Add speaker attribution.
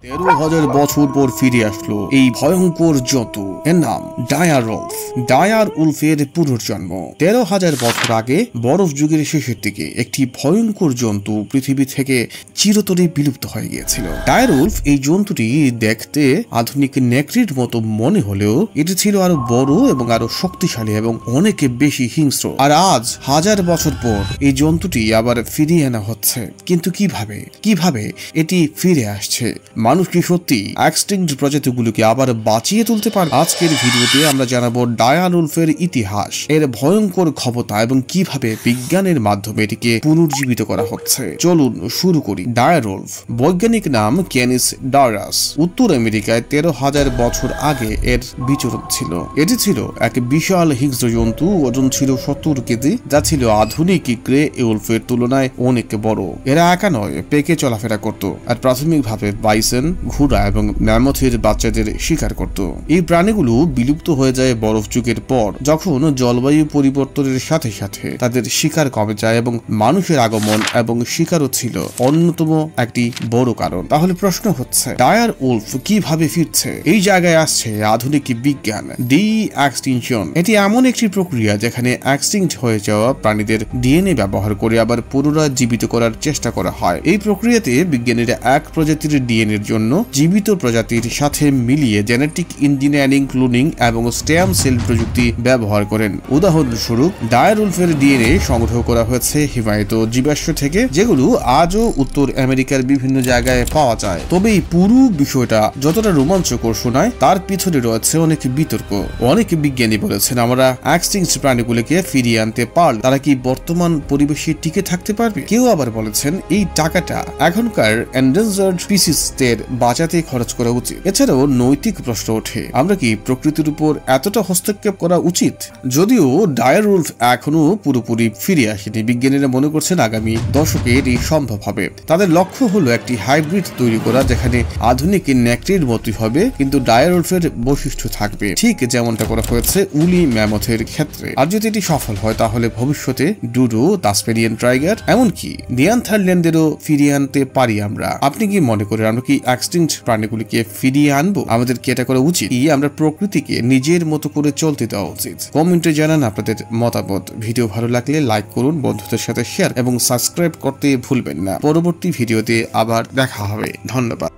Speaker 1: 13,000 বছর পর ফিরে আসলো এই ভয়ঙ্কর জন্তু। এর নাম ডায়ার উলফ। ডায়ার উলফের পুনর্জন্ম 13,000 বছর আগে বরফ যুগের শেষের দিকে একটি ভয়ঙ্কর জন্তু পৃথিবী থেকে চিরতরে বিলুপ্ত হয়ে গিয়েছিল। ডায়ার উলফ এই জন্তুটি দেখতে আধুনিক নেকড়ির মতো মনে হলেও এটি ছিল আরো বড় এবং আরো শক্তিশালী এবং অনেক বেশি হিংস্র। আর আজ 1000 বছর পর এই জন্তুটি আবার ফিরিয়ে আনা হচ্ছে। কিন্তু কিভাবে এটি ফিরে আসছে? মানুষ কি সত্যি এক্সটিংক্ট প্রজাতিগুলোকে আবার বাঁচিয়ে তুলতে পারে? আজকের ভিডিওতে আমরা জানাবো ডায়ার উলফের ইতিহাস, এর ভয়ঙ্কর ক্ষমতা এবং কিভাবে বিজ্ঞানের মাধ্যমে এটিকে পুনর্জীবিত করা হচ্ছে। চলুন শুরু করি। ডায়ার উলফ বৈজ্ঞানিক নাম ক্যানিস ডারাস। উত্তর আমেরিকায় 13,000 বছর আগে এর বিচরণ ছিল। এটি ছিল এক বিশাল হিংস্র জন্তু। ওজন ছিল 70 কেজি, যা ছিল আধুনিক গ্রে উলফের তুলনায় অনেক বড়। এরা একা নয়, পেকে চলাফেরা করত আর প্রাথমিকভাবে বাইসন, ঘোড়া এবং ম্যামথের বাচ্চাদের শিকার করত। এই প্রাণীগুলো বিলুপ্ত হয়ে যায় বরফ যুগের পর, যখন জলবায়ু পরিবর্তনের সাথে সাথে তাদের শিকার কমে যায় এবং মানুষের আগমন এবং শিকারও ছিল অন্যতম একটি বড় কারণ। তাহলে প্রশ্ন হচ্ছে, ডায়ার উলফ কিভাবে ফিরছে? এই জায়গায় আসছে আধুনিক বিজ্ঞান, ডি এক্সটিংশন। এটি এমন একটি প্রক্রিয়া যেখানে এক্সটিংক্ট হয়ে যাওয়া প্রাণীদের ডিএনএ ব্যবহার করে আবার পুনরায় জীবিত করার চেষ্টা করা হয়। এই প্রক্রিয়াতে বিজ্ঞানীরা এক প্রজাতির ডিএনএ জন্য জীবিত প্রজাতির সাথে মিলিয়ে জেনেটিক ইঞ্জিনিয়ারিং, ক্লোনিং এবং স্টেম সেল প্রযুক্তি ব্যবহার করেন। উদাহরণস্বরূপ, ডায়ার উলফের ডিএনএ সংগ্রহ করা হয়েছে হিমায়িত জীবাশ্ম থেকে, যেগুলো আজও উত্তর আমেরিকার বিভিন্ন জায়গায় পাওয়া যায়। তবে এই পুরো বিষয়টা যতটা রোমাঞ্চকর শোনায়, তার পিছনে রয়েছে অনেক বিতর্ক। অনেক বিজ্ঞানী বলেছেন, আমরা এক্সটিংক্ট প্রাণীগুলোকে ফিরিয়ে আনতে পারলে তারা কি বর্তমান পরিবেশে টিকে থাকতে পারবে? কেউ আবার বলেছেন, এই টাকাটা এখনকার এন্ডেঞ্জার্ড স্পিসিসদের বাঁচাতে খরচ করা উচিত। এছাড়াও নৈতিক প্রশ্ন ওঠে, আমরা কি প্রকৃতির উপর এতটা হস্তক্ষেপ করা উচিত? যদিও ডায়ার উলফ এখনো পুরোপুরি ফিরে আসেনি, বিজ্ঞানীরা মনে করছেন আগামী দশকে এটি সম্ভব হবে। তাদের লক্ষ্য হলো একটি হাইব্রিড তৈরি করা, যেখানে আধুনিক নেকড়ির মতোই হবে কিন্তু ডায়ার উলফের বৈশিষ্ট্য থাকবে, ঠিক যেমনটা করা হয়েছে উলি ম্যামথের ক্ষেত্রে। আর যদি এটি সফল হয়, তাহলে ভবিষ্যতে ডুডো, তাসমেনিয়ান টাইগার, এমনকি নিয়ানথারল্যান্ডেরও ফিরিয়ে আনতে পারি আমরা। আপনি কি মনে করেন, আমরা কি এক্সটিংক্ট প্রাণীগুলিকে ফিরিয়ে আনবো? আমাদের কি এটা করা উচিত? আমরা প্রকৃতিকে নিজের মতো করে চলতে দেওয়া উচিত? কমেন্টে জানান আপনাদের মতামত। ভিডিও ভালো লাগলে লাইক করুন, বন্ধুদের সাথে শেয়ার এবং সাবস্ক্রাইব করতে ভুলবেন না। পরবর্তী ভিডিওতে আবার দেখা হবে। ধন্যবাদ।